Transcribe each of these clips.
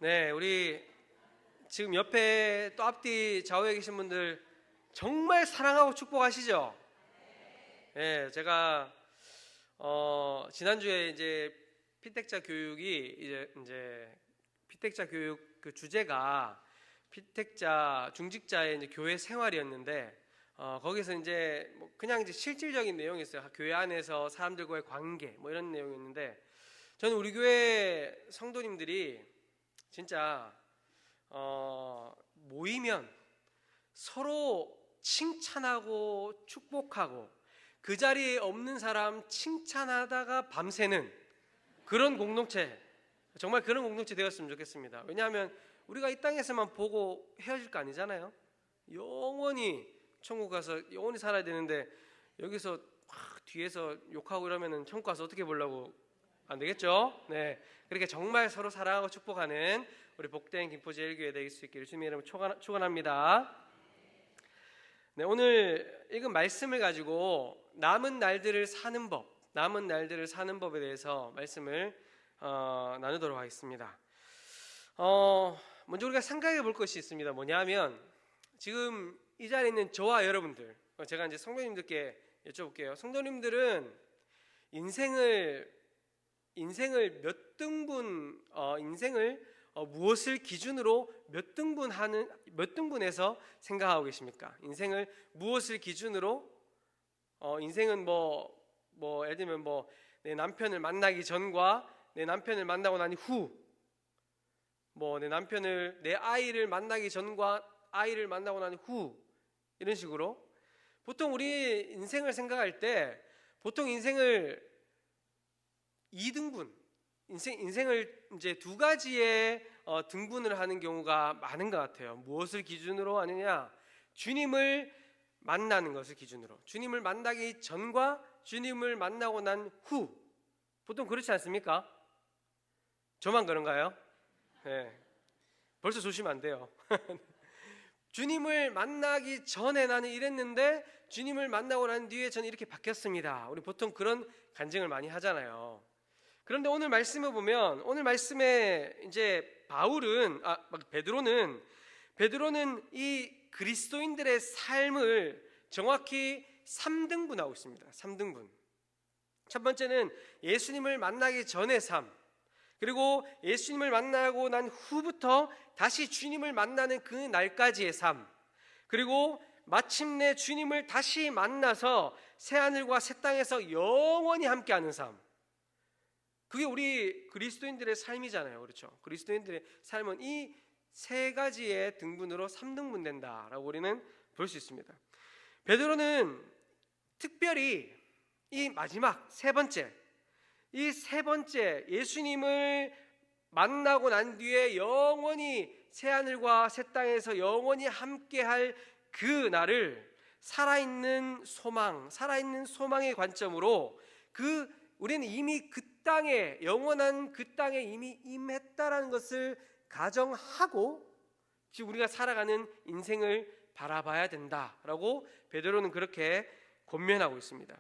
네, 우리 지금 옆에 또 앞뒤 좌우에 계신 분들 정말 사랑하고 축복하시죠? 네, 제가 지난주에 이제 피택자 교육이 이제 피택자 교육 그 주제가 피택자 중직자의 이제 교회 생활이었는데 거기서 이제 뭐 그냥 이제 실질적인 내용이었어요. 교회 안에서 사람들과의 관계 뭐 이런 내용이었는데 저는 우리 교회 성도님들이 진짜 모이면 서로 칭찬하고 축복하고 그 자리에 없는 사람 칭찬하다가 밤새는 그런 공동체, 정말 그런 공동체 되었으면 좋겠습니다. 왜냐하면 우리가 이 땅에서만 보고 헤어질 거 아니잖아요. 영원히 천국 가서 영원히 살아야 되는데 여기서 뒤에서 욕하고 이러면은 천국 가서 어떻게 보려고, 안 되겠죠? 네, 그렇게 정말 서로 사랑하고 축복하는 우리 복된 김포제 1교회 되실 수 있기를 주님의 이름으로 축원합니다. 네, 오늘 읽은 말씀을 가지고 남은 날들을 사는 법에 대해서 말씀을 나누도록 하겠습니다. 먼저 우리가 생각해 볼 것이 있습니다. 뭐냐면 지금 이 자리에 있는 저와 여러분들, 제가 이제 성도님들께 여쭤볼게요. 성도님들은 인생을 몇 등분, 무엇을 기준으로 몇 등분해서 생각하고 계십니까? 인생을 무엇을 기준으로, 인생은 예를 들면 내 남편을 만나기 전과 내 남편을 만나고 난 후, 내 아이를 만나기 전과 아이를 만나고 난 후, 이런 식으로 보통 우리 인생을 생각할 때 보통 인생을 2등분, 인생을 이제 두 가지의 등분을 하는 경우가 많은 것 같아요. 무엇을 기준으로 하느냐? 주님을 만나는 것을 기준으로, 주님을 만나기 전과 주님을 만나고 난 후. 보통 그렇지 않습니까? 저만 그런가요? 네. 벌써 조심하면 안 돼요. 주님을 만나기 전에 나는 이랬는데 주님을 만나고 난 뒤에 저는 이렇게 바뀌었습니다. 우리 보통 그런 간증을 많이 하잖아요. 그런데 오늘 말씀을 보면, 오늘 말씀에 이제 베드로는 이 그리스도인들의 삶을 정확히 3등분하고 있습니다. 3등분. 첫 번째는 예수님을 만나기 전의 삶, 그리고 예수님을 만나고 난 후부터 다시 주님을 만나는 그 날까지의 삶, 그리고 마침내 주님을 다시 만나서 새하늘과 새 땅에서 영원히 함께하는 삶. 그게 우리 그리스도인들의 삶이잖아요. 그렇죠? 그리스도인들의 삶은 이 세 가지의 등분으로 3등분 된다라고 우리는 볼 수 있습니다. 베드로는 특별히 이 마지막 세 번째 예수님을 만나고 난 뒤에 영원히 새하늘과 새 땅에서 영원히 함께할 그 날을 살아있는 소망의 관점으로 우리는 이미 그 땅에, 영원한 그 땅에 이미 임했다라는 것을 가정하고 지금 우리가 살아가는 인생을 바라봐야 된다라고 베드로는 그렇게 권면하고 있습니다.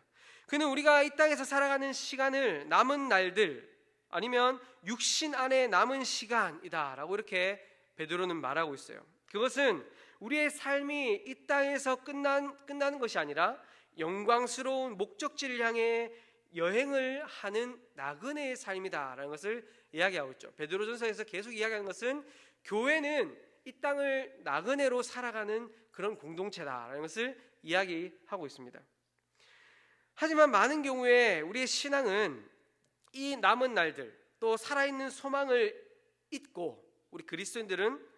그는 우리가 이 땅에서 살아가는 시간을 남은 날들, 아니면 육신 안에 남은 시간이다라고 이렇게 베드로는 말하고 있어요. 그것은 우리의 삶이 이 땅에서 끝나는 것이 아니라 영광스러운 목적지를 향해 여행을 하는 나그네의 삶이다라는 것을 이야기하고 있죠. 베드로전서에서 계속 이야기하는 것은 교회는 이 땅을 나그네로 살아가는 그런 공동체다라는 것을 이야기하고 있습니다. 하지만 많은 경우에 우리의 신앙은 이 남은 날들, 또 살아있는 소망을 잊고 우리 그리스도인들은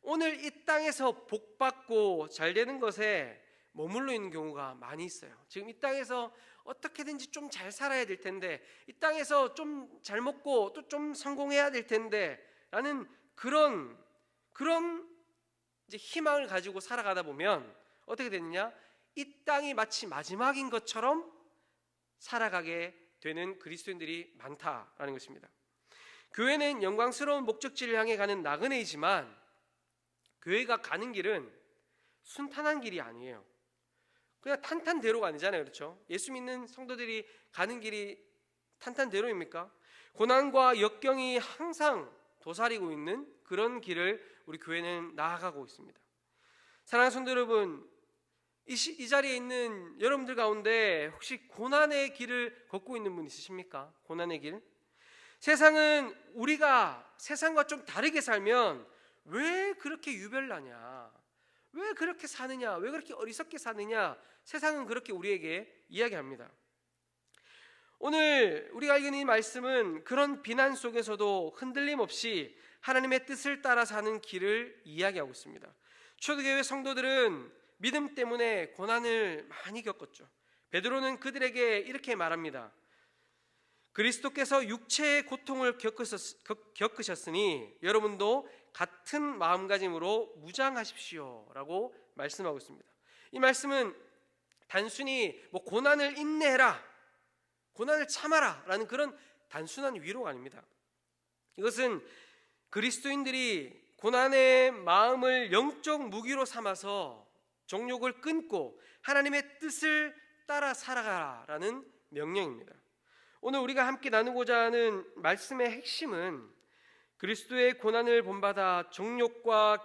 오늘 이 땅에서 복받고 잘 되는 것에 머물러 있는 경우가 많이 있어요. 지금 이 땅에서 어떻게든지 좀 잘 살아야 될 텐데, 이 땅에서 좀 잘 먹고 또 좀 성공해야 될 텐데 라는 그런 이제 희망을 가지고 살아가다 보면 어떻게 되느냐? 이 땅이 마치 마지막인 것처럼 살아가게 되는 그리스도인들이 많다라는 것입니다. 교회는 영광스러운 목적지를 향해 가는 나그네이지만 교회가 가는 길은 순탄한 길이 아니에요. 그냥 탄탄대로가 아니잖아요. 그렇죠? 예수 믿는 성도들이 가는 길이 탄탄대로입니까? 고난과 역경이 항상 도사리고 있는 그런 길을 우리 교회는 나아가고 있습니다. 사랑하는 성도 여러분, 이 자리에 있는 여러분들 가운데 혹시 고난의 길을 걷고 있는 분 있으십니까? 고난의 길? 세상은 우리가 세상과 좀 다르게 살면 왜 그렇게 유별나냐? 왜 그렇게 사느냐? 왜 그렇게 어리석게 사느냐? 세상은 그렇게 우리에게 이야기합니다. 오늘 우리가 읽은 이 말씀은 그런 비난 속에서도 흔들림 없이 하나님의 뜻을 따라 사는 길을 이야기하고 있습니다. 초대교회 성도들은 믿음 때문에 고난을 많이 겪었죠. 베드로는 그들에게 이렇게 말합니다. 그리스도께서 육체의 고통을 겪으셨으니 여러분도 같은 마음가짐으로 무장하십시오 라고 말씀하고 있습니다. 이 말씀은 단순히 고난을 인내해라, 고난을 참아라 라는 그런 단순한 위로가 아닙니다. 이것은 그리스도인들이 고난의 마음을 영적 무기로 삼아서 정욕을 끊고 하나님의 뜻을 따라 살아가라는 명령입니다. 오늘 우리가 함께 나누고자 하는 말씀의 핵심은 그리스도의 고난을 본받아 정욕과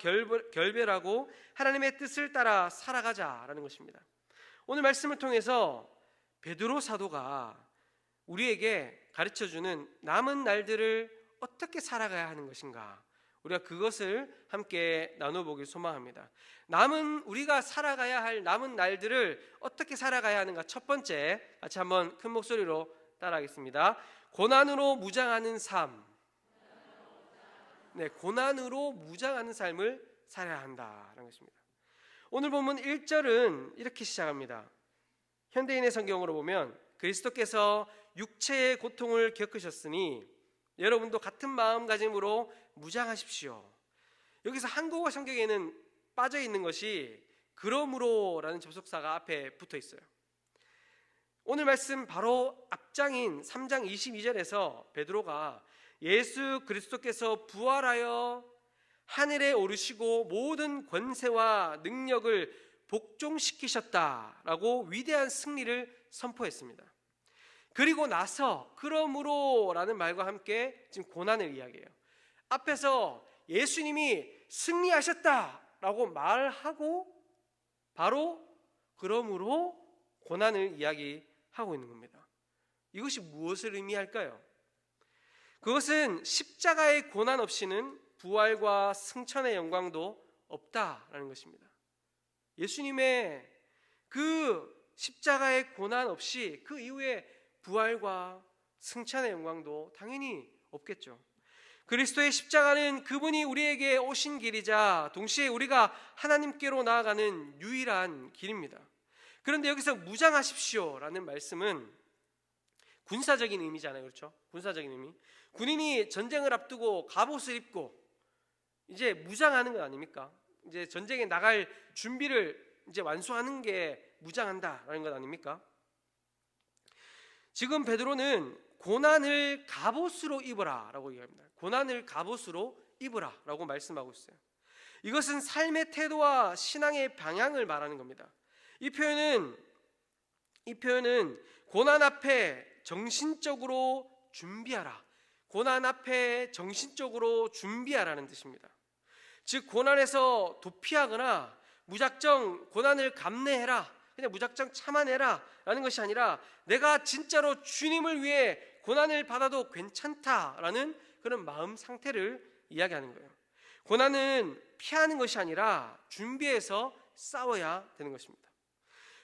결별하고 하나님의 뜻을 따라 살아가자라는 것입니다. 오늘 말씀을 통해서 베드로 사도가 우리에게 가르쳐주는 남은 날들을 어떻게 살아가야 하는 것인가, 우리가 그것을 함께 나눠보길 소망합니다. 우리가 살아가야 할 남은 날들을 어떻게 살아가야 하는가. 첫 번째, 같이 한번 큰 목소리로 따라하겠습니다. 고난으로 무장하는 삶. 네, 고난으로 무장하는 삶을 살아야 한다는 것입니다. 오늘 본문 1절은 이렇게 시작합니다. 현대인의 성경으로 보면 그리스도께서 육체의 고통을 겪으셨으니 여러분도 같은 마음가짐으로 무장하십시오. 여기서 한국어 성경에는 빠져 있는 것이 그러므로라는 접속사가 앞에 붙어 있어요. 오늘 말씀 바로 앞장인 3장 22절에서 베드로가 예수 그리스도께서 부활하여 하늘에 오르시고 모든 권세와 능력을 복종시키셨다라고 위대한 승리를 선포했습니다. 그리고 나서 그러므로라는 말과 함께 지금 고난을 이야기해요. 앞에서 예수님이 승리하셨다라고 말하고 바로 그러므로 고난을 이야기하고 있는 겁니다. 이것이 무엇을 의미할까요? 그것은 십자가의 고난 없이는 부활과 승천의 영광도 없다라는 것입니다. 예수님의 그 십자가의 고난 없이 그 이후에 부활과 승천의 영광도 당연히 없겠죠. 그리스도의 십자가는 그분이 우리에게 오신 길이자 동시에 우리가 하나님께로 나아가는 유일한 길입니다. 그런데 여기서 무장하십시오라는 말씀은 군사적인 의미잖아요. 그렇죠? 군사적인 의미. 군인이 전쟁을 앞두고 갑옷을 입고 이제 무장하는 것 아닙니까? 이제 전쟁에 나갈 준비를 이제 완수하는 게 무장한다라는 것 아닙니까? 지금 베드로는 고난을 갑옷으로 입으라라고 얘기합니다. 고난을 갑옷으로 입으라라고 말씀하고 있어요. 이것은 삶의 태도와 신앙의 방향을 말하는 겁니다. 이 표현은 고난 앞에 정신적으로 준비하라. 고난 앞에 정신적으로 준비하라는 뜻입니다. 즉 고난에서 도피하거나 무작정 고난을 감내해라, 그냥 무작정 참아내라 라는 것이 아니라 내가 진짜로 주님을 위해 고난을 받아도 괜찮다라는 그런 마음 상태를 이야기하는 거예요. 고난은 피하는 것이 아니라 준비해서 싸워야 되는 것입니다.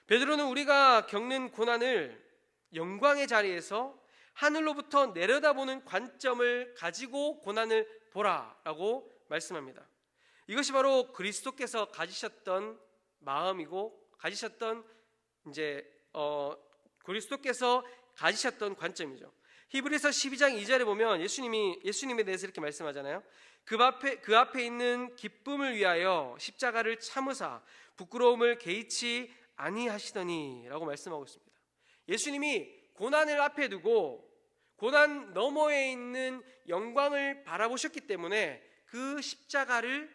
베드로는 우리가 겪는 고난을 영광의 자리에서 하늘로부터 내려다보는 관점을 가지고 고난을 보라라고 말씀합니다. 이것이 바로 그리스도께서 가지셨던 마음이고 가지셨던 그리스도께서 가지셨던 관점이죠. 히브리서 12장 2절에 보면 예수님에 대해서 이렇게 말씀하잖아요. 그 앞에 있는 기쁨을 위하여 십자가를 참으사 부끄러움을 개의치 아니하시더니라고 말씀하고 있습니다. 예수님이 고난을 앞에 두고 고난 너머에 있는 영광을 바라보셨기 때문에 그 십자가에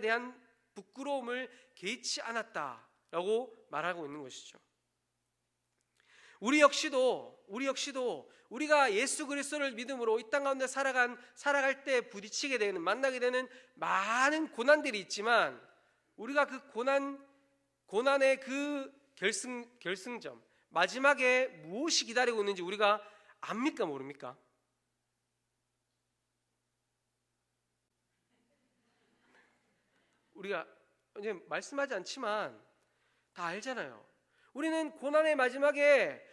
대한 부끄러움을 개의치 않았다라고 말하고 있는 것이죠. 우리 역시도 우리가 예수 그리스도를 믿음으로 이 땅 가운데 살아갈 때 부딪히게 되는, 만나게 되는 많은 고난들이 있지만, 우리가 그 고난의 그 결승점, 마지막에 무엇이 기다리고 있는지 우리가 압니까, 모릅니까? 우리가 이제 말씀하지 않지만 다 알잖아요. 우리는 고난의 마지막에,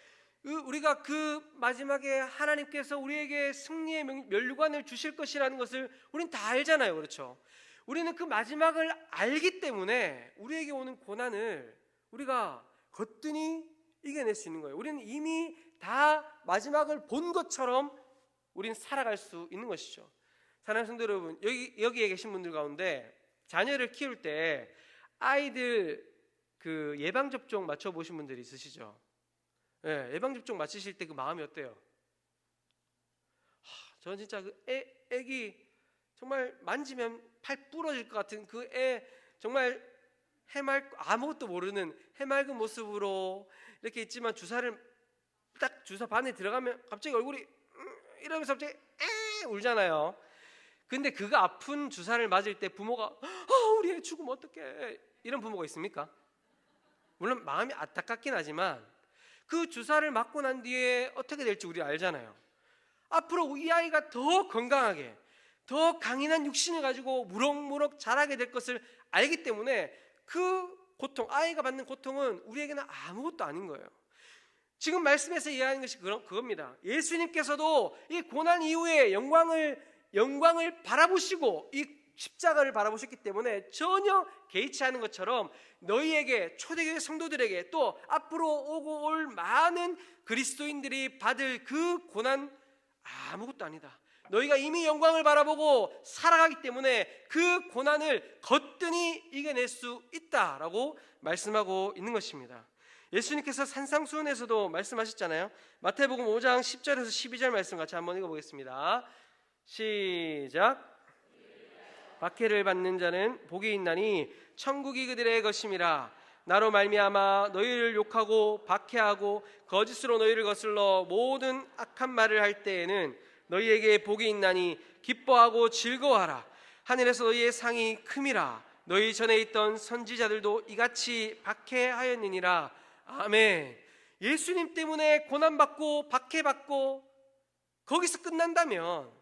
우리가 그 마지막에 하나님께서 우리에게 승리의 면류관을 주실 것이라는 것을 우리는 다 알잖아요. 그렇죠? 우리는 그 마지막을 알기 때문에 우리에게 오는 고난을 우리가 거뜬히 이겨낼 수 있는 거예요. 우리는 이미 다 마지막을 본 것처럼 우리는 살아갈 수 있는 것이죠. 사랑하는 성도 여러분, 여기에 계신 분들 가운데 자녀를 키울 때 아이들 그 예방접종 맞춰보신 분들이 있으시죠? 네, 예방접종 맞히실 때 그 마음이 어때요? 저는 진짜 그 애기 정말 만지면 팔 부러질 것 같은 그 애, 정말 아무것도 모르는 해맑은 모습으로 이렇게 있지만 주사를 딱 주사 반에 들어가면 갑자기 얼굴이 이러면서 갑자기 울잖아요. 근데 그거 아픈 주사를 맞을 때 부모가 우리 애 죽으면 어떡해, 이런 부모가 있습니까? 물론 마음이 안타깝긴 하지만 그 주사를 맞고 난 뒤에 어떻게 될지 우리 알잖아요. 앞으로 이 아이가 더 건강하게, 더 강인한 육신을 가지고 무럭무럭 자라게 될 것을 알기 때문에 그 고통, 아이가 받는 고통은 우리에게는 아무것도 아닌 거예요. 지금 말씀에서 이해하는 것이 그겁니다. 예수님께서도 이 고난 이후에 영광을 바라보시고 이 십자가를 바라보셨기 때문에 전혀 개의치 않은 것처럼 너희에게, 초대교회 성도들에게, 또 앞으로 오고 올 많은 그리스도인들이 받을 그 고난 아무것도 아니다. 너희가 이미 영광을 바라보고 살아가기 때문에 그 고난을 거뜬히 이겨낼 수 있다라고 말씀하고 있는 것입니다. 예수님께서 산상수훈에서도 말씀하셨잖아요. 마태복음 5장 10절에서 12절 말씀 같이 한번 읽어보겠습니다. 시작. 박해를 받는 자는 복이 있나니 천국이 그들의 것임이라. 나로 말미암아 너희를 욕하고 박해하고 거짓으로 너희를 거슬러 모든 악한 말을 할 때에는 너희에게 복이 있나니 기뻐하고 즐거워하라. 하늘에서 너희의 상이 큼이라. 너희 전에 있던 선지자들도 이같이 박해하였느니라. 아멘. 예수님 때문에 고난받고 박해받고 거기서 끝난다면,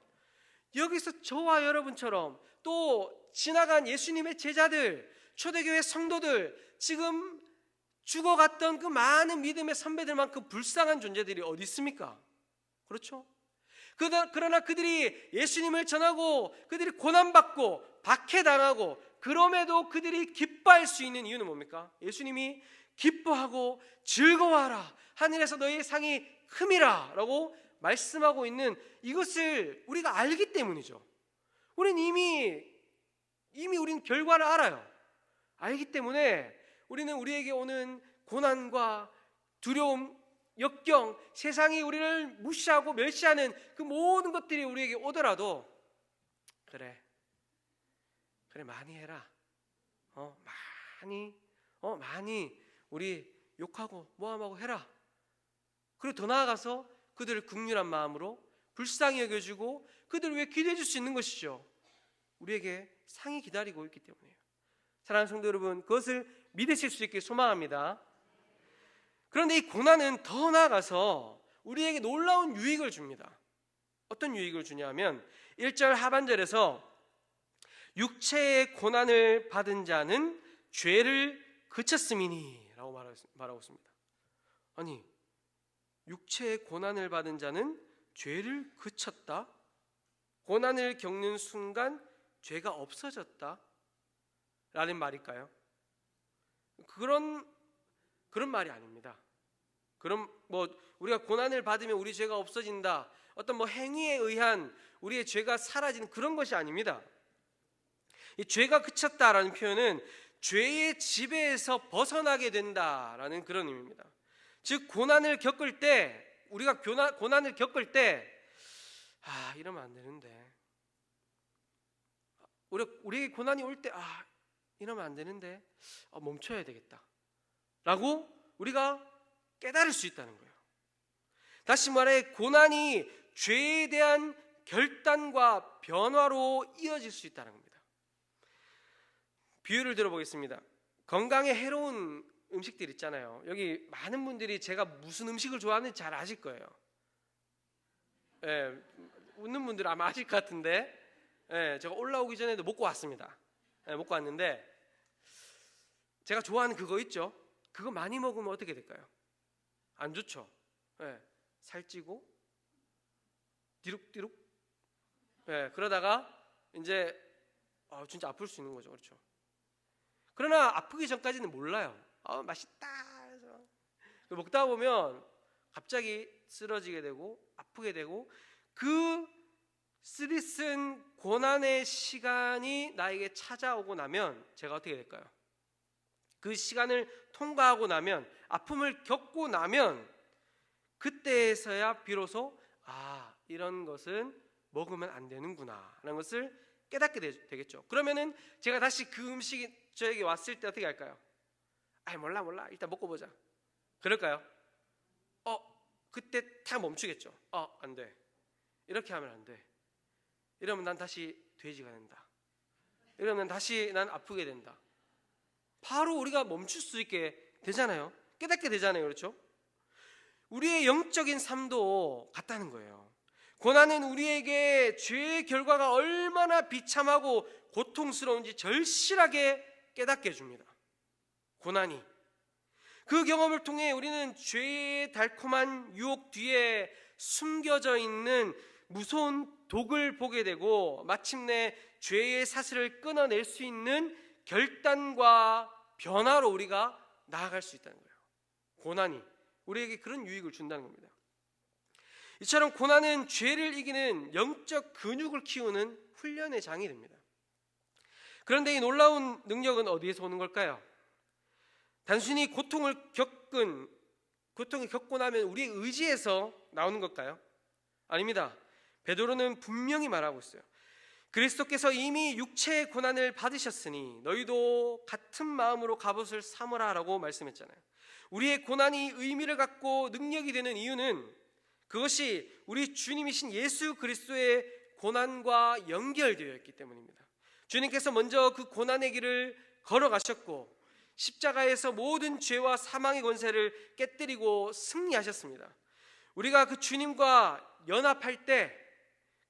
여기서 저와 여러분처럼 또 지나간 예수님의 제자들, 초대교회 성도들, 지금 죽어갔던 그 많은 믿음의 선배들만큼 불쌍한 존재들이 어디 있습니까? 그렇죠? 그러나 그들이 예수님을 전하고 그들이 고난받고 박해당하고 그럼에도 그들이 기뻐할 수 있는 이유는 뭡니까? 예수님이 기뻐하고 즐거워하라. 하늘에서 너희의 상이 큼이라 라고 말씀하고 있는 이것을 우리가 알기 때문이죠. 우린 이미 우린 결과를 알아요. 알기 때문에 우리는 우리에게 오는 고난과 두려움, 역경, 세상이 우리를 무시하고 멸시하는 그 모든 것들이 우리에게 오더라도 그래 많이 해라. 많이 우리 욕하고 모함하고 해라. 그리고 더 나아가서 그들을 긍휼한 마음으로 불쌍히 여겨주고 그들을 위해 기도해 줄 수 있는 것이죠. 우리에게 상이 기다리고 있기 때문이에요. 사랑하는 성도 여러분, 그것을 믿으실 수 있게 소망합니다. 그런데 이 고난은 더 나아가서 우리에게 놀라운 유익을 줍니다. 어떤 유익을 주냐면 1절 하반절에서 육체의 고난을 받은 자는 죄를 그쳤음이니 라고 말하고 있습니다. 아니, 육체의 고난을 받은 자는 죄를 그쳤다? 고난을 겪는 순간 죄가 없어졌다? 라는 말일까요? 그런 말이 아닙니다. 그럼 우리가 고난을 받으면 우리 죄가 없어진다, 어떤 행위에 의한 우리의 죄가 사라지는 그런 것이 아닙니다. 이 죄가 그쳤다라는 표현은 죄의 지배에서 벗어나게 된다라는 그런 의미입니다. 즉 고난을 겪을 때, 우리가 고난을 겪을 때 이러면 안 되는데, 우리에게 고난이 올 때 이러면 안 되는데 멈춰야 되겠다 라고 우리가 깨달을 수 있다는 거예요. 다시 말해 고난이 죄에 대한 결단과 변화로 이어질 수 있다는 겁니다. 비유를 들어보겠습니다. 건강에 해로운 음식들 있잖아요. 여기 많은 분들이 제가 무슨 음식을 좋아하는지 잘 아실 거예요. 예, 웃는 분들은 아마 아실 것 같은데, 예, 제가 올라오기 전에도 먹고 왔습니다. 예, 먹고 왔는데 제가 좋아하는 그거 있죠? 그거 많이 먹으면 어떻게 될까요? 안 좋죠. 예, 살찌고 디룩디룩. 예, 그러다가 이제 진짜 아플 수 있는 거죠. 그렇죠. 그러나 아프기 전까지는 몰라요. 맛있다 해서 먹다 보면 갑자기 쓰러지게 되고 아프게 되고, 그 쓰리쓴 고난의 시간이 나에게 찾아오고 나면 제가 어떻게 될까요? 그 시간을 통과하고 나면, 아픔을 겪고 나면 그때에서야 비로소 이런 것은 먹으면 안 되는구나 라는 것을 깨닫게 되겠죠. 그러면은 제가 다시 그 음식이 저에게 왔을 때 어떻게 할까요? 몰라 일단 먹고 보자. 그럴까요? 그때 탁 멈추겠죠. 안 돼. 이렇게 하면 안 돼. 이러면 난 다시 돼지가 된다. 이러면 다시 난 아프게 된다. 바로 우리가 멈출 수 있게 되잖아요. 깨닫게 되잖아요. 그렇죠? 우리의 영적인 삶도 같다는 거예요. 고난은 우리에게 죄의 결과가 얼마나 비참하고 고통스러운지 절실하게 깨닫게 해줍니다. 고난이. 그 경험을 통해 우리는 죄의 달콤한 유혹 뒤에 숨겨져 있는 무서운 독을 보게 되고, 마침내 죄의 사슬을 끊어낼 수 있는 결단과 변화로 우리가 나아갈 수 있다는 거예요. 고난이 우리에게 그런 유익을 준다는 겁니다. 이처럼 고난은 죄를 이기는 영적 근육을 키우는 훈련의 장이 됩니다. 그런데 이 놀라운 능력은 어디에서 오는 걸까요? 단순히 고통을 겪고 나면 우리의 의지에서 나오는 걸까요? 아닙니다. 베드로는 분명히 말하고 있어요. 그리스도께서 이미 육체의 고난을 받으셨으니 너희도 같은 마음으로 갑옷을 삼으라 라고 말씀했잖아요. 우리의 고난이 의미를 갖고 능력이 되는 이유는 그것이 우리 주님이신 예수 그리스도의 고난과 연결되어 있기 때문입니다. 주님께서 먼저 그 고난의 길을 걸어가셨고 십자가에서 모든 죄와 사망의 권세를 깨뜨리고 승리하셨습니다. 우리가 그 주님과 연합할 때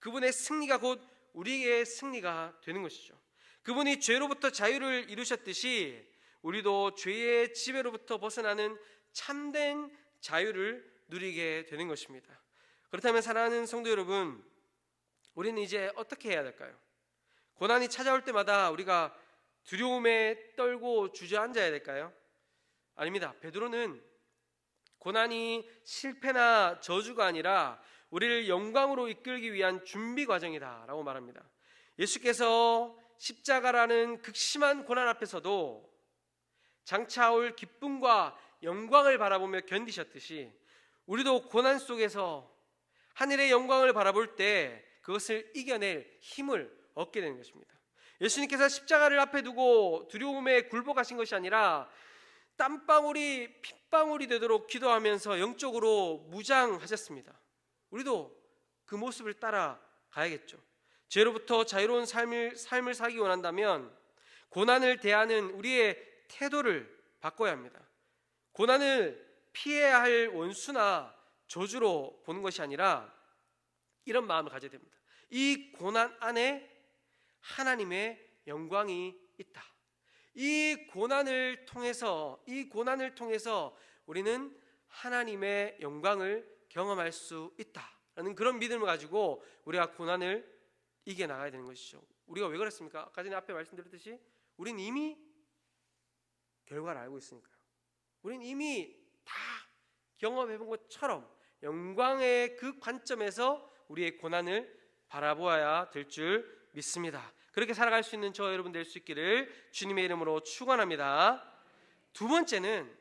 그분의 승리가 곧 우리의 승리가 되는 것이죠. 그분이 죄로부터 자유를 이루셨듯이 우리도 죄의 지배로부터 벗어나는 참된 자유를 누리게 되는 것입니다. 그렇다면 사랑하는 성도 여러분, 우리는 이제 어떻게 해야 될까요? 고난이 찾아올 때마다 우리가 두려움에 떨고 주저앉아야 될까요? 아닙니다. 베드로는 고난이 실패나 저주가 아니라 우리를 영광으로 이끌기 위한 준비 과정이다 라고 말합니다. 예수께서 십자가라는 극심한 고난 앞에서도 장차 올 기쁨과 영광을 바라보며 견디셨듯이 우리도 고난 속에서 하늘의 영광을 바라볼 때 그것을 이겨낼 힘을 얻게 되는 것입니다. 예수님께서 십자가를 앞에 두고 두려움에 굴복하신 것이 아니라 땀방울이 핏방울이 되도록 기도하면서 영적으로 무장하셨습니다. 우리도 그 모습을 따라가야겠죠. 죄로부터 자유로운 삶을 살기 원한다면 고난을 대하는 우리의 태도를 바꿔야 합니다. 고난을 피해야 할 원수나 저주로 보는 것이 아니라 이런 마음을 가져야 됩니다. 이 고난 안에 하나님의 영광이 있다. 이 고난을 통해서 우리는 하나님의 영광을 경험할 수 있다라는 그런 믿음을 가지고 우리가 고난을 이겨나가야 되는 것이죠. 우리가 왜 그랬습니까? 아까 전에 앞에 말씀드렸듯이 우린 이미 결과를 알고 있으니까요. 우린 이미 다 경험해 본 것처럼 영광의 그 관점에서 우리의 고난을 바라보아야 될 줄 믿습니다. 그렇게 살아갈 수 있는 저 여러분 될 수 있기를 주님의 이름으로 축원합니다. 두 번째는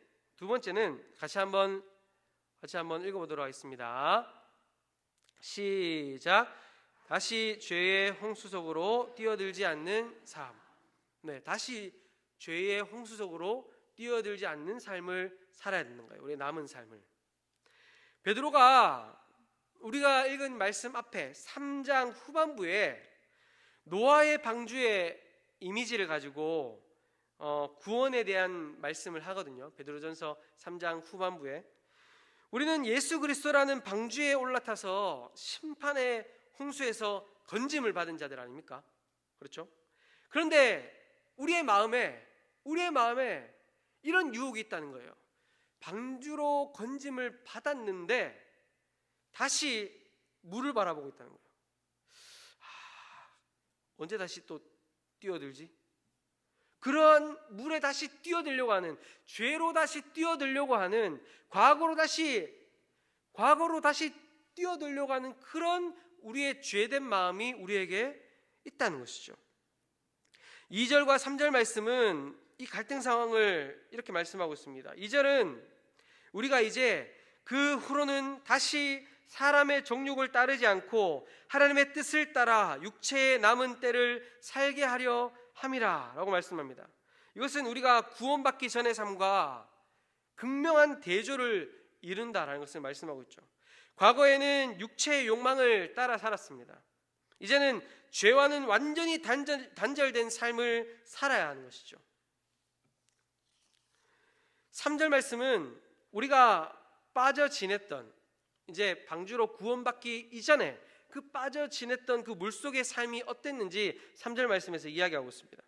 같이 한번 읽어보도록 하겠습니다. 시작. 다시 죄의 홍수 속으로 뛰어들지 않는 삶. 다시 죄의 홍수 속으로 뛰어들지 않는 삶을 살아야 되는 거예요. 우리의 남은 삶을. 베드로가 우리가 읽은 말씀 앞에 3장 후반부에 노아의 방주의 이미지를 가지고 구원에 대한 말씀을 하거든요. 베드로전서 3장 후반부에 우리는 예수 그리스도라는 방주에 올라타서 심판의 홍수에서 건짐을 받은 자들 아닙니까? 그렇죠? 그런데 우리의 마음에 이런 유혹이 있다는 거예요. 방주로 건짐을 받았는데 다시 물을 바라보고 있다는 거예요. 언제 다시 또 뛰어들지? 그런 물에 다시 뛰어들려고 하는, 죄로 다시 뛰어들려고 하는, 과거로 다시 뛰어들려고 하는 그런 우리의 죄된 마음이 우리에게 있다는 것이죠. 2절과 3절 말씀은 이 갈등 상황을 이렇게 말씀하고 있습니다. 2절은 우리가 이제 그 후로는 다시 사람의 정욕을 따르지 않고 하나님의 뜻을 따라 육체의 남은 때를 살게 하려 함이라 라고 말씀합니다. 이것은 우리가 구원받기 전의 삶과 극명한 대조를 이룬다라는 것을 말씀하고 있죠. 과거에는 육체의 욕망을 따라 살았습니다. 이제는 죄와는 완전히 단절된 삶을 살아야 하는 것이죠. 3절 말씀은 우리가 빠져 지냈던, 이제 방주로 구원받기 이전에 그 빠져 지냈던 그 물속의 삶이 어땠는지 3절 말씀에서 이야기하고 있습니다.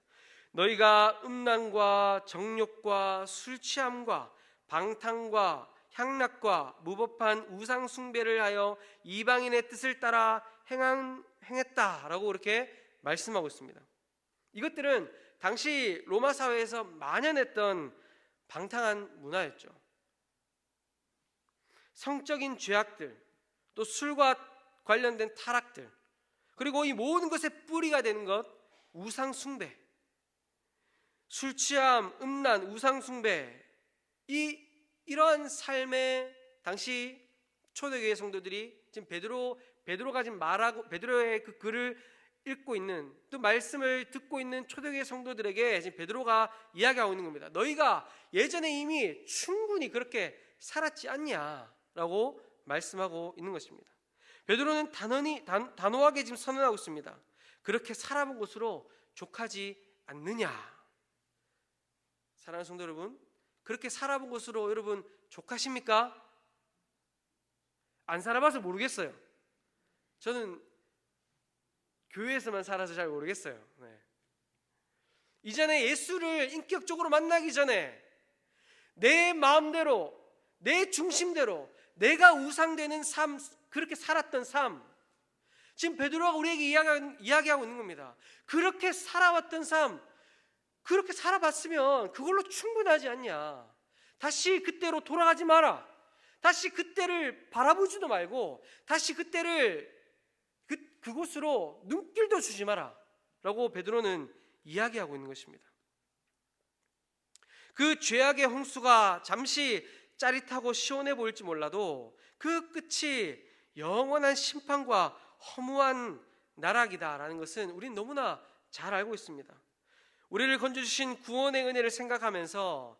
너희가 음란과 정욕과 술 취함과 방탕과 향락과 무법한 우상 숭배를 하여 이방인의 뜻을 따라 행했다라고 이렇게 말씀하고 있습니다. 이것들은 당시 로마 사회에서 만연했던 방탕한 문화였죠. 성적인 죄악들, 또 술과 관련된 타락들, 그리고 이 모든 것의 뿌리가 되는 것, 우상 숭배, 술 취함, 음란, 우상 숭배, 이러한 삶에 당시 초대교회 성도들이 지금 베드로가 지금 말하고 베드로의 그 글을 읽고 있는, 또 말씀을 듣고 있는 초대교회 성도들에게 지금 베드로가 이야기하고 있는 겁니다. 너희가 예전에 이미 충분히 그렇게 살았지 않냐라고 말씀하고 있는 것입니다. 베드로는 단호하게 지금 선언하고 있습니다. 그렇게 살아본 것으로 족하지 않느냐. 사랑하는 성도 여러분, 그렇게 살아본 것으로 여러분 족하십니까? 안 살아봐서 모르겠어요. 저는 교회에서만 살아서 잘 모르겠어요. 이전에 예수를 인격적으로 만나기 전에 내 마음대로, 내 중심대로 내가 우상되는 삶, 그렇게 살았던 삶, 지금 베드로가 우리에게 이야기하고 있는 겁니다. 그렇게 살아왔던 삶, 그렇게 살아봤으면 그걸로 충분하지 않냐. 다시 그때로 돌아가지 마라. 다시 그때를 바라보지도 말고 다시 그때를 그곳으로 눈길도 주지 마라 라고 베드로는 이야기하고 있는 것입니다. 그 죄악의 홍수가 잠시 짜릿하고 시원해 보일지 몰라도 그 끝이 영원한 심판과 허무한 나락이다라는 것은 우리는 너무나 잘 알고 있습니다. 우리를 건져주신 구원의 은혜를 생각하면서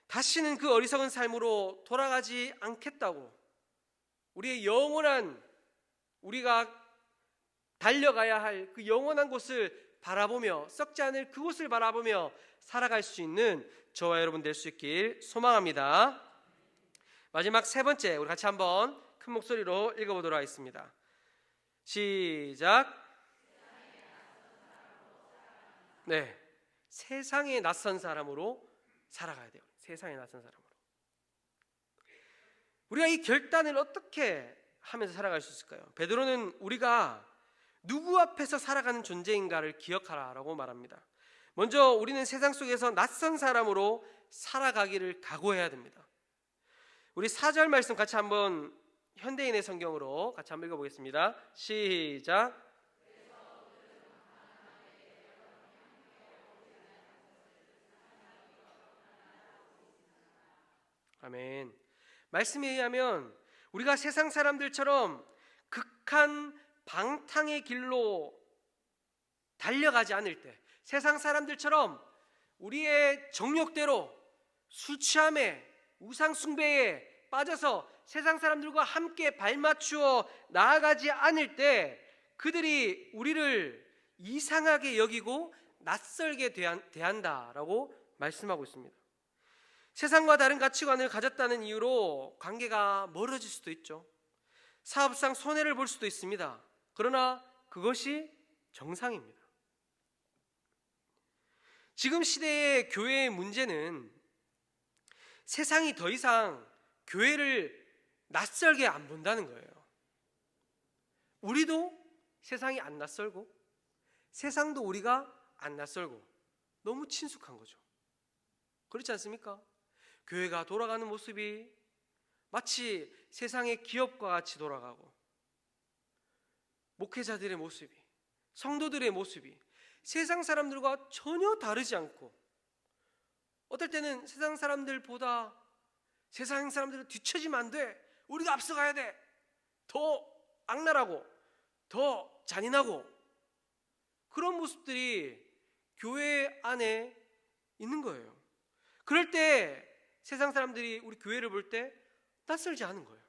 다시는 그 어리석은 삶으로 돌아가지 않겠다고, 우리의 영원한, 우리가 달려가야 할 그 영원한 곳을 바라보며, 썩지 않을 그곳을 바라보며 살아갈 수 있는 저와 여러분 될 수 있길 소망합니다. 마지막 세 번째, 우리 같이 한번 큰 목소리로 읽어보도록 하겠습니다. 시작. 네, 세상에 낯선 사람으로 살아가야 돼요. 세상에 낯선 사람으로. 우리가 이 결단을 어떻게 하면서 살아갈 수 있을까요? 베드로는 우리가 누구 앞에서 살아가는 존재인가를 기억하라라고 말합니다. 먼저 우리는 세상 속에서 낯선 사람으로 살아가기를 각오해야 됩니다. 우리 4절 말씀 같이 한번 현대인의 성경으로 같이 한번 읽어보겠습니다. 시작. 아멘. 말씀에 의하면 우리가 세상 사람들처럼 극한 방탕의 길로 달려가지 않을 때, 세상 사람들처럼 우리의 정욕대로 술 취함에 우상 숭배에 빠져서 세상 사람들과 함께 발맞추어 나아가지 않을 때 그들이 우리를 이상하게 여기고 낯설게 대한다라고 말씀하고 있습니다. 세상과 다른 가치관을 가졌다는 이유로 관계가 멀어질 수도 있죠. 사업상 손해를 볼 수도 있습니다. 그러나 그것이 정상입니다. 지금 시대의 교회의 문제는 세상이 더 이상 교회를 낯설게 안 본다는 거예요. 우리도 세상이 안 낯설고 세상도 우리가 안 낯설고 너무 친숙한 거죠. 그렇지 않습니까? 교회가 돌아가는 모습이 마치 세상의 기업과 같이 돌아가고 목회자들의 모습이, 성도들의 모습이 세상 사람들과 전혀 다르지 않고 어떨 때는 세상 사람들보다 세상 사람들을 뒤처지면 안 돼, 우리가 앞서가야 돼, 더 악랄하고 더 잔인하고 그런 모습들이 교회 안에 있는 거예요. 그럴 때 세상 사람들이 우리 교회를 볼 때 낯설지 않은 거예요.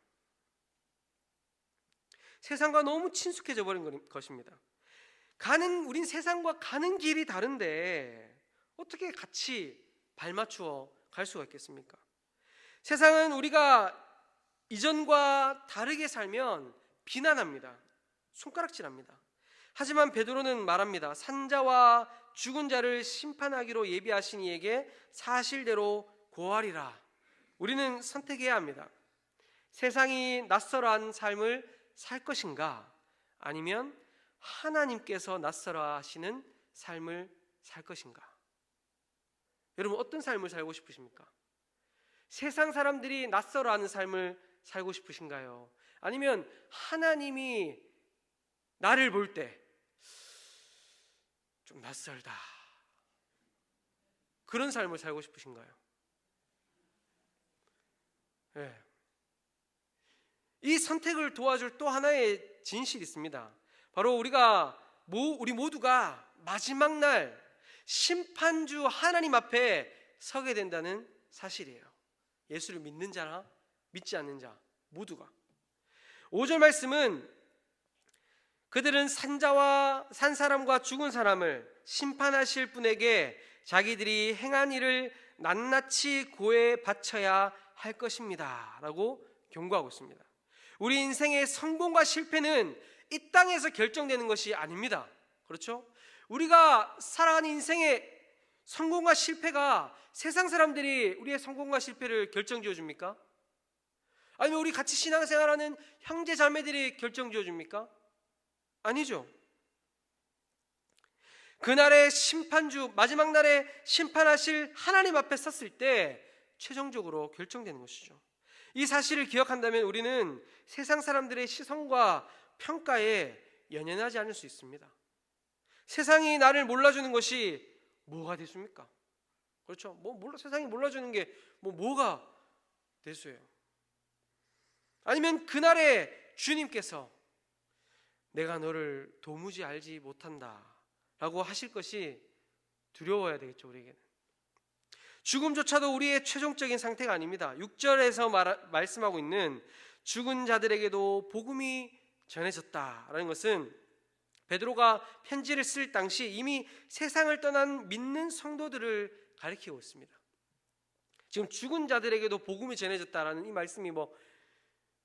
세상과 너무 친숙해져 버린 것입니다. 우린 세상과 가는 길이 다른데 어떻게 같이 발맞추어 갈 수가 있겠습니까? 세상은 우리가 이전과 다르게 살면 비난합니다. 손가락질합니다. 하지만 베드로는 말합니다. 산자와 죽은 자를 심판하기로 예비하신 이에게 사실대로 고하리라. 우리는 선택해야 합니다. 세상이 낯설어한 삶을 살 것인가, 아니면 하나님께서 낯설어 하시는 삶을 살 것인가? 여러분, 어떤 삶을 살고 싶으십니까? 세상 사람들이 낯설어하는 삶을 살고 싶으신가요? 아니면 하나님이 나를 볼 때 좀 낯설다, 그런 삶을 살고 싶으신가요? 네. 이 선택을 도와줄 또 하나의 진실이 있습니다. 바로 우리 모두가 마지막 날 심판주 하나님 앞에 서게 된다는 사실이에요. 예수를 믿는 자나 믿지 않는 자 모두가. 5절 말씀은 그들은 산 사람과 죽은 사람을 심판하실 분에게 자기들이 행한 일을 낱낱이 고해 바쳐야 할 것입니다 라고 경고하고 있습니다. 우리 인생의 성공과 실패는 이 땅에서 결정되는 것이 아닙니다. 그렇죠? 우리가 살아가는 인생의 성공과 실패가 세상 사람들이 우리의 성공과 실패를 결정지어 줍니까? 아니면 우리 같이 신앙생활하는 형제 자매들이 결정지어 줍니까? 아니죠. 그날의 심판주, 마지막 날에 심판하실 하나님 앞에 섰을 때 최종적으로 결정되는 것이죠. 이 사실을 기억한다면 우리는 세상 사람들의 시선과 평가에 연연하지 않을 수 있습니다. 세상이 나를 몰라주는 것이 뭐가 대수입니까? 그렇죠? 세상이 몰라주는 게 뭐가 대수예요? 아니면 그날에 주님께서 내가 너를 도무지 알지 못한다 라고 하실 것이 두려워야 되겠죠. 우리에게는 죽음조차도 우리의 최종적인 상태가 아닙니다. 6절에서 말씀하고 있는 죽은 자들에게도 복음이 전해졌다라는 것은 베드로가 편지를 쓸 당시 이미 세상을 떠난 믿는 성도들을 가리키고 있습니다. 지금 죽은 자들에게도 복음이 전해졌다라는 이 말씀이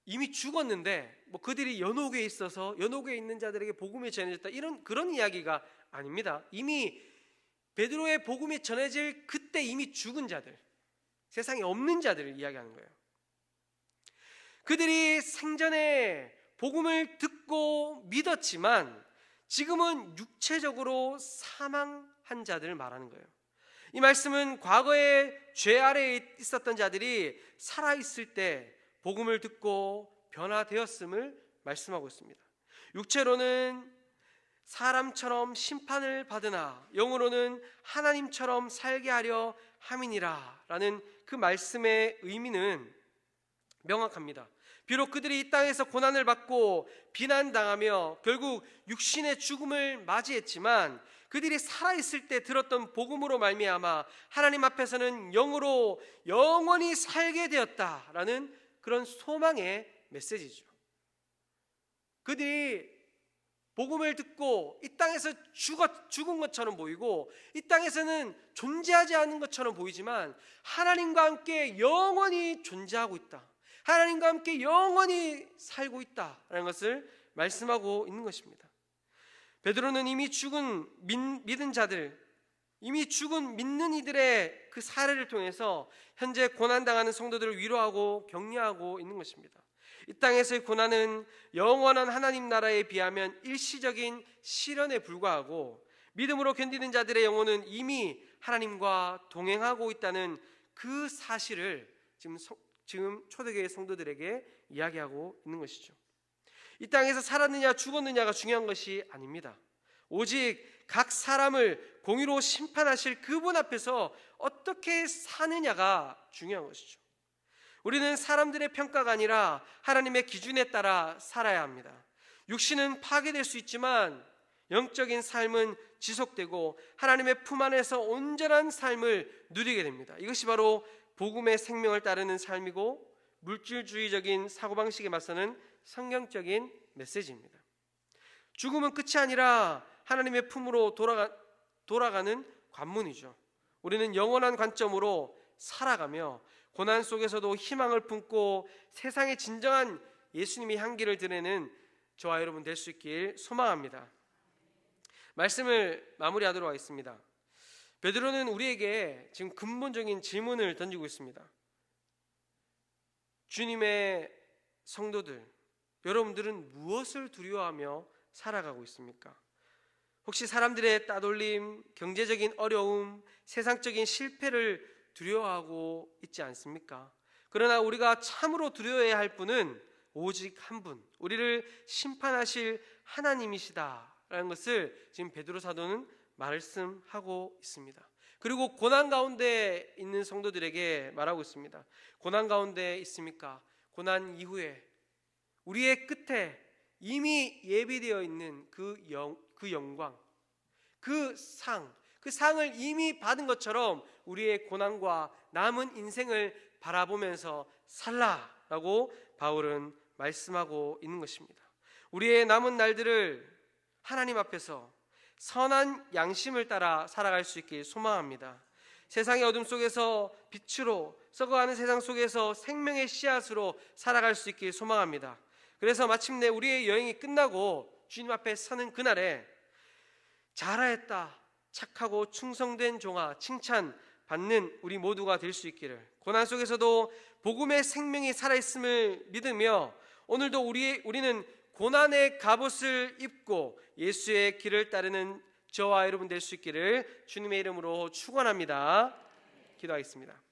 이미 죽었는데 그들이 연옥에 있어서 연옥에 있는 자들에게 복음이 전해졌다, 그런 이야기가 아닙니다. 이미 베드로의 복음이 전해질 그때 이미 죽은 자들, 세상에 없는 자들을 이야기하는 거예요. 그들이 생전에 복음을 듣고 믿었지만 지금은 육체적으로 사망한 자들을 말하는 거예요. 이 말씀은 과거에 죄 아래에 있었던 자들이 살아있을 때 복음을 듣고 변화되었음을 말씀하고 있습니다. 육체로는 사람처럼 심판을 받으나 영으로는 하나님처럼 살게 하려 함이니라 라는 그 말씀의 의미는 명확합니다. 비록 그들이 이 땅에서 고난을 받고 비난당하며 결국 육신의 죽음을 맞이했지만 그들이 살아있을 때 들었던 복음으로 말미암아 하나님 앞에서는 영으로 영원히 살게 되었다라는 그런 소망의 메시지죠. 그들이 복음을 듣고 이 땅에서 죽은 것처럼 보이고 이 땅에서는 존재하지 않는 것처럼 보이지만 하나님과 함께 영원히 존재하고 있다, 하나님과 함께 영원히 살고 있다라는 것을 말씀하고 있는 것입니다. 베드로는 이미 죽은 믿은 자들, 이미 죽은 믿는 이들의 그 사례를 통해서 현재 고난당하는 성도들을 위로하고 격려하고 있는 것입니다. 이 땅에서의 고난은 영원한 하나님 나라에 비하면 일시적인 시련에 불과하고 믿음으로 견디는 자들의 영혼은 이미 하나님과 동행하고 있다는 그 사실을 지금 초대교회 성도들에게 이야기하고 있는 것이죠. 이 땅에서 살았느냐 죽었느냐가 중요한 것이 아닙니다. 오직 각 사람을 공의로 심판하실 그분 앞에서 어떻게 사느냐가 중요한 것이죠. 우리는 사람들의 평가가 아니라 하나님의 기준에 따라 살아야 합니다. 육신은 파괴될 수 있지만 영적인 삶은 지속되고 하나님의 품 안에서 온전한 삶을 누리게 됩니다. 이것이 바로 복음의 생명을 따르는 삶이고 물질주의적인 사고방식에 맞서는 성경적인 메시지입니다. 죽음은 끝이 아니라 하나님의 품으로 돌아가는 관문이죠. 우리는 영원한 관점으로 살아가며 고난 속에서도 희망을 품고 세상의 진정한 예수님의 향기를 드러내는 저와 여러분 될 수 있길 소망합니다. 말씀을 마무리하도록 하겠습니다. 베드로는 우리에게 지금 근본적인 질문을 던지고 있습니다. 주님의 성도들, 여러분들은 무엇을 두려워하며 살아가고 있습니까? 혹시 사람들의 따돌림, 경제적인 어려움, 세상적인 실패를 두려워하고 있지 않습니까? 그러나 우리가 참으로 두려워해야 할 분은 오직 한 분, 우리를 심판하실 하나님이시다라는 것을 지금 베드로 사도는 말씀하고 있습니다. 그리고 고난 가운데 있는 성도들에게 말하고 있습니다. 고난 가운데 있습니까? 고난 이후에 우리의 끝에 이미 예비되어 있는 그 영광, 그 상을 이미 받은 것처럼 우리의 고난과 남은 인생을 바라보면서 살라라고 바울은 말씀하고 있는 것입니다. 우리의 남은 날들을 하나님 앞에서 선한 양심을 따라 살아갈 수 있길 소망합니다. 세상의 어둠 속에서 빛으로, 썩어가는 세상 속에서 생명의 씨앗으로 살아갈 수 있길 소망합니다. 그래서 마침내 우리의 여행이 끝나고 주님 앞에 서는 그날에 잘하였다, 착하고 충성된 종아, 칭찬받는 우리 모두가 될 수 있기를, 고난 속에서도 복음의 생명이 살아있음을 믿으며 오늘도 우리는 고난의 갑옷을 입고 예수의 길을 따르는 저와 여러분 될 수 있기를 주님의 이름으로 축원합니다. 기도하겠습니다.